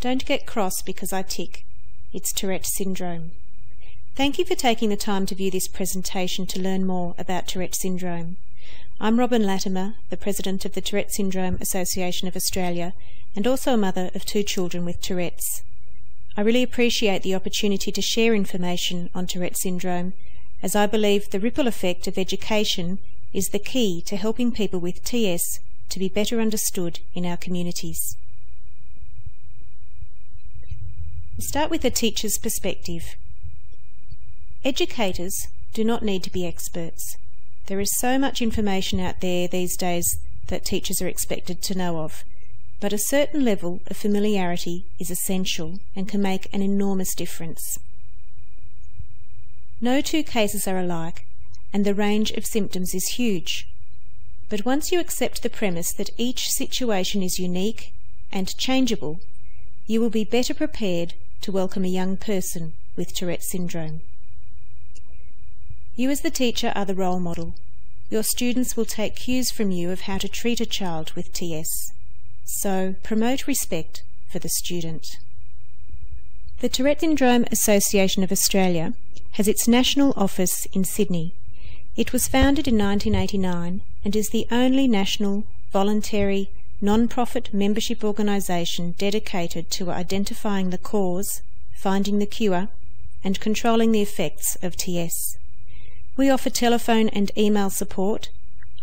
Don't get cross because I tick. It's Tourette syndrome. Thank you for taking the time to view this presentation to learn more about Tourette syndrome. I'm Robyn Latimer, the President of the Tourette Syndrome Association of Australia, and also a mother of 2 children with Tourette's. I really appreciate the opportunity to share information on Tourette syndrome, as I believe the ripple effect of education is the key to helping people with TS to be better understood in our communities. We'll start with a teacher's perspective. Educators do not need to be experts. There is so much information out there these days that teachers are expected to know of, but a certain level of familiarity is essential and can make an enormous difference. No 2 cases are alike, and the range of symptoms is huge. But once you accept the premise that each situation is unique and changeable, you will be better prepared to welcome a young person with Tourette syndrome. You as the teacher are the role model. Your students will take cues from you of how to treat a child with TS. So promote respect for the student. The Tourette Syndrome Association of Australia has its national office in Sydney. It was founded in 1989 and is the only national, voluntary, non-profit membership organisation dedicated to identifying the cause, finding the cure, and controlling the effects of TS. We offer telephone and email support,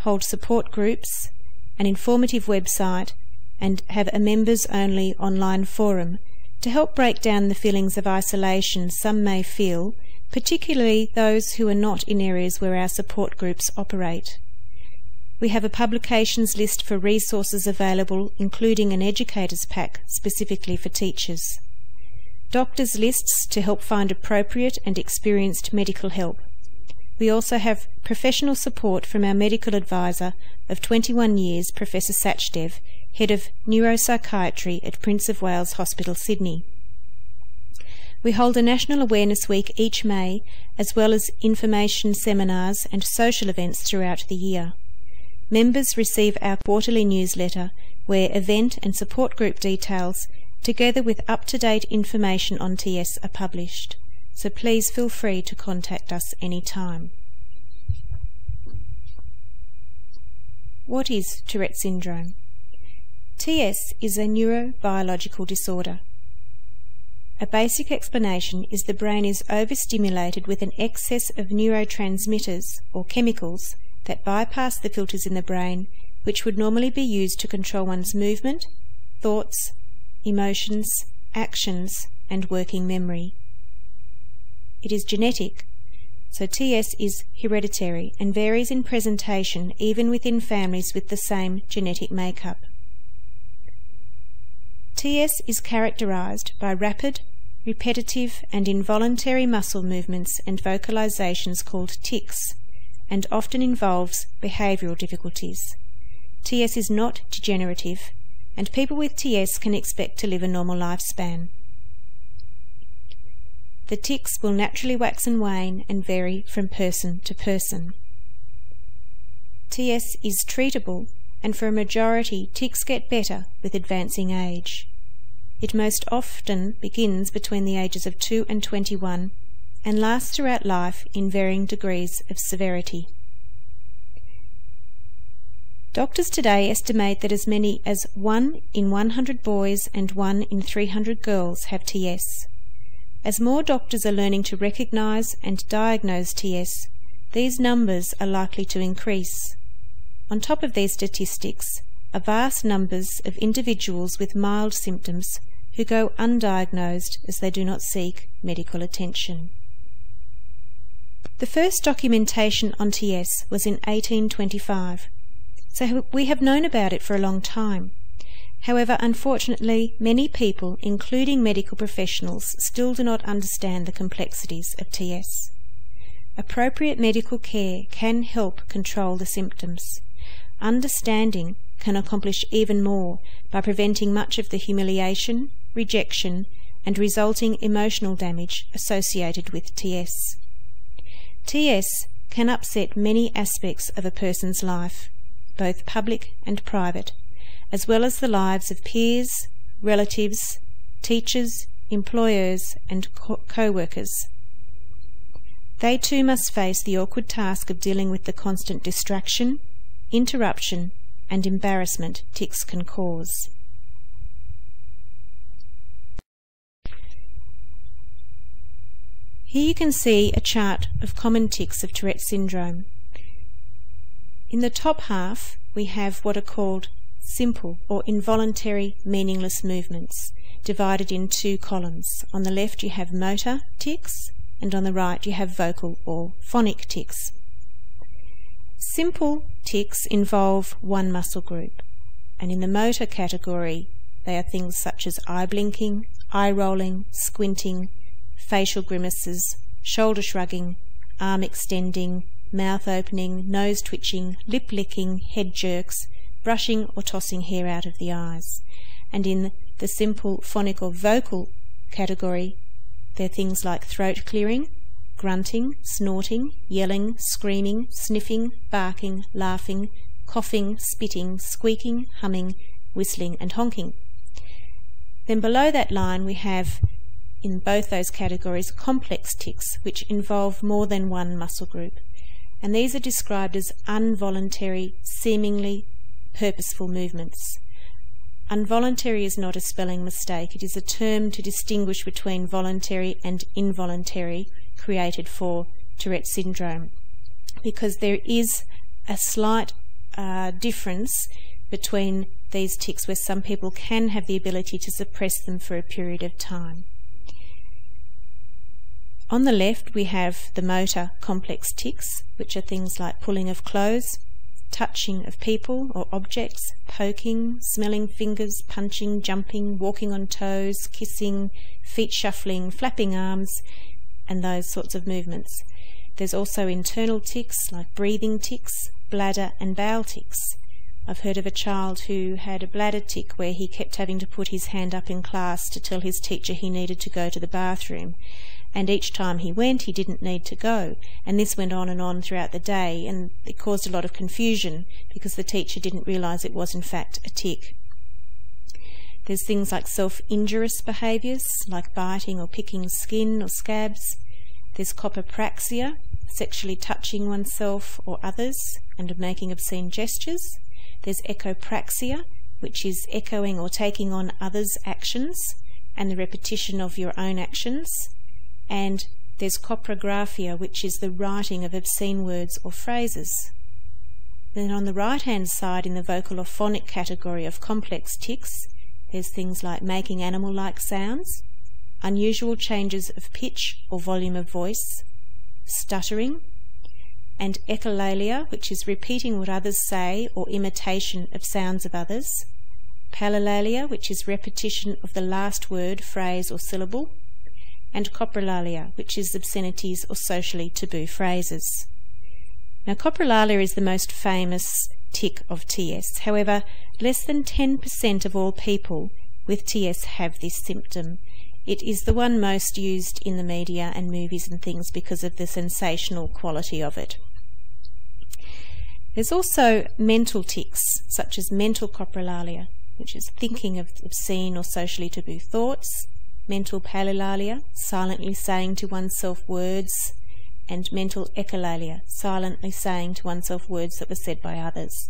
hold support groups, an informative website, and have a members-only online forum to help break down the feelings of isolation some may feel, particularly those who are not in areas where our support groups operate. We have a publications list for resources available, including an educator's pack specifically for teachers. Doctors' lists to help find appropriate and experienced medical help. We also have professional support from our medical advisor of 21 years, Professor Sachdev, Head of Neuropsychiatry at Prince of Wales Hospital, Sydney. We hold a National Awareness Week each May, as well as information seminars and social events throughout the year. Members receive our quarterly newsletter, where event and support group details, together with up-to-date information on TS, are published. So please feel free to contact us anytime. What is Tourette syndrome? TS is a neurobiological disorder. A basic explanation is the brain is overstimulated with an excess of neurotransmitters, or chemicals, that bypass the filters in the brain, which would normally be used to control one's movement, thoughts, emotions, actions, and working memory. It is genetic, so TS is hereditary and varies in presentation even within families with the same genetic makeup. TS is characterized by rapid, repetitive and involuntary muscle movements and vocalizations called tics, and often involves behavioral difficulties. TS is not degenerative, and people with TS can expect to live a normal lifespan. The tics will naturally wax and wane and vary from person to person. TS is treatable, and for a majority, tics get better with advancing age. It most often begins between the ages of 2 and 21 and lasts throughout life in varying degrees of severity. Doctors today estimate that as many as 1 in 100 boys and 1 in 300 girls have TS. As more doctors are learning to recognise and diagnose TS, these numbers are likely to increase. On top of these statistics are vast numbers of individuals with mild symptoms who go undiagnosed as they do not seek medical attention. The first documentation on TS was in 1825, so we have known about it for a long time. However, unfortunately, many people, including medical professionals, still do not understand the complexities of TS. Appropriate medical care can help control the symptoms. Understanding can accomplish even more by preventing much of the humiliation, rejection, and resulting emotional damage associated with TS. TS can upset many aspects of a person's life, both public and private, as well as the lives of peers, relatives, teachers, employers, and co-workers. They too must face the awkward task of dealing with the constant distraction, interruption, and embarrassment tics can cause. Here you can see a chart of common tics of Tourette syndrome. In the top half, we have what are called simple or involuntary meaningless movements, divided in two columns. On the left you have motor tics, and on the right you have vocal or phonic tics. Simple tics involve one muscle group, and in the motor category they are things such as eye blinking, eye rolling, squinting, facial grimaces, shoulder shrugging, arm extending, mouth opening, nose twitching, lip licking, head jerks, brushing or tossing hair out of the eyes. And in the simple phonic or vocal category, they're things like throat clearing, grunting, snorting, yelling, screaming, sniffing, barking, laughing, coughing, spitting, squeaking, humming, whistling and honking. Then below that line we have, in both those categories, complex tics, which involve more than one muscle group. And these are described as involuntary, seemingly purposeful movements. Involuntary is not a spelling mistake. It is a term to distinguish between voluntary and involuntary, created for Tourette syndrome, because there is a slight difference between these tics where some people can have the ability to suppress them for a period of time. On the left we have the motor complex tics, which are things like pulling of clothes, touching of people or objects, poking, smelling fingers, punching, jumping, walking on toes, kissing, feet shuffling, flapping arms, and those sorts of movements. There's also internal tics like breathing tics, bladder and bowel tics. I've heard of a child who had a bladder tic where he kept having to put his hand up in class to tell his teacher he needed to go to the bathroom. And each time he went, he didn't need to go. And this went on and on throughout the day, and it caused a lot of confusion because the teacher didn't realise it was in fact a tic. There's things like self-injurious behaviours, like biting or picking skin or scabs. There's copropraxia, sexually touching oneself or others and making obscene gestures. There's echopraxia, which is echoing or taking on others' actions and the repetition of your own actions. And there's coprographia, which is the writing of obscene words or phrases. Then on the right-hand side, in the vocal or phonic category of complex tics, there's things like making animal-like sounds, unusual changes of pitch or volume of voice, stuttering, and echolalia, which is repeating what others say or imitation of sounds of others, palilalia, which is repetition of the last word, phrase or syllable, and coprolalia, which is obscenities or socially taboo phrases. Now, coprolalia is the most famous tic of TS. However, less than 10% of all people with TS have this symptom. It is the one most used in the media and movies and things because of the sensational quality of it. There's also mental tics, such as mental coprolalia, which is thinking of obscene or socially taboo thoughts, mental palilalia, silently saying to oneself words, and mental echolalia, silently saying to oneself words that were said by others.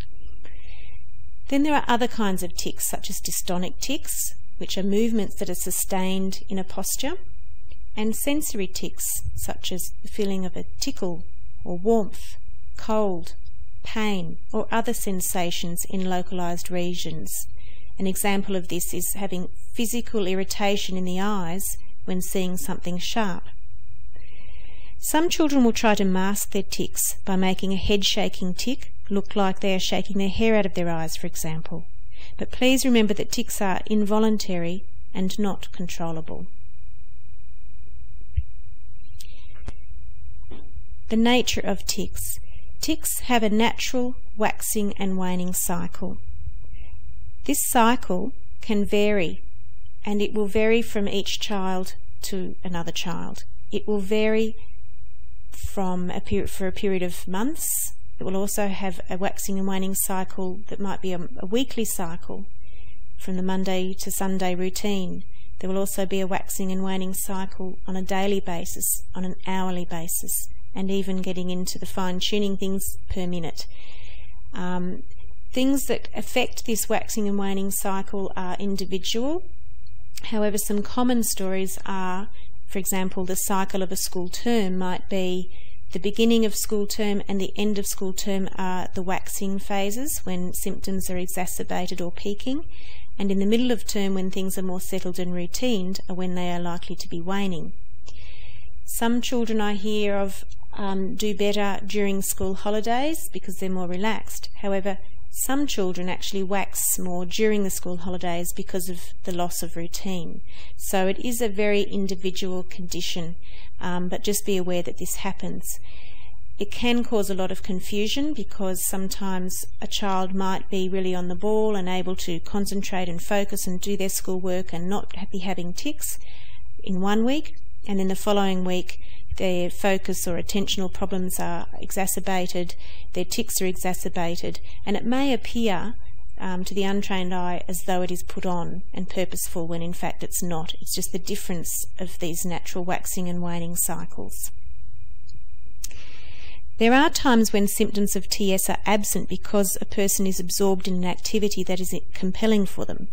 Then there are other kinds of tics, such as dystonic tics, which are movements that are sustained in a posture, and sensory tics, such as the feeling of a tickle or warmth, cold, pain, or other sensations in localized regions. An example of this is having physical irritation in the eyes when seeing something sharp. Some children will try to mask their tics by making a head-shaking tic look like they are shaking their hair out of their eyes, for example. But please remember that tics are involuntary and not controllable. The nature of tics. Tics have a natural waxing and waning cycle. This cycle can vary, and it will vary from each child to another child. It will vary for a period of months. It will also have a waxing and waning cycle that might be a weekly cycle from the Monday to Sunday routine. There will also be a waxing and waning cycle on a daily basis, on an hourly basis, and even getting into the fine-tuning things per minute. Things that affect this waxing and waning cycle are individual. However, some common stories are, for example, the cycle of a school term might be the beginning of school term and the end of school term are the waxing phases when symptoms are exacerbated or peaking, and in the middle of term when things are more settled and routined are when they are likely to be waning. Some children I hear of do better during school holidays because they're more relaxed. However, some children actually wax more during the school holidays because of the loss of routine. So it is a very individual condition, but just be aware that this happens. It can cause a lot of confusion because sometimes a child might be really on the ball and able to concentrate and focus and do their schoolwork and not be having tics in 1 week, and then the following week their focus or attentional problems are exacerbated, their tics are exacerbated, and it may appear to the untrained eye as though it is put on and purposeful when in fact it's not. It's just the difference of these natural waxing and waning cycles. There are times when symptoms of TS are absent because a person is absorbed in an activity that is compelling for them.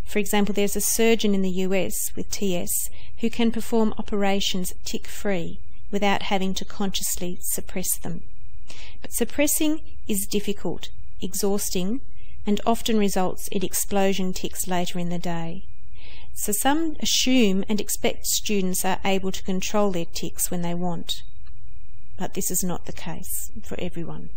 For example, there's a surgeon in the US with TS who can perform operations tic-free without having to consciously suppress them. But suppressing is difficult, exhausting, and often results in explosion tics later in the day. So some assume and expect students are able to control their tics when they want. But this is not the case for everyone.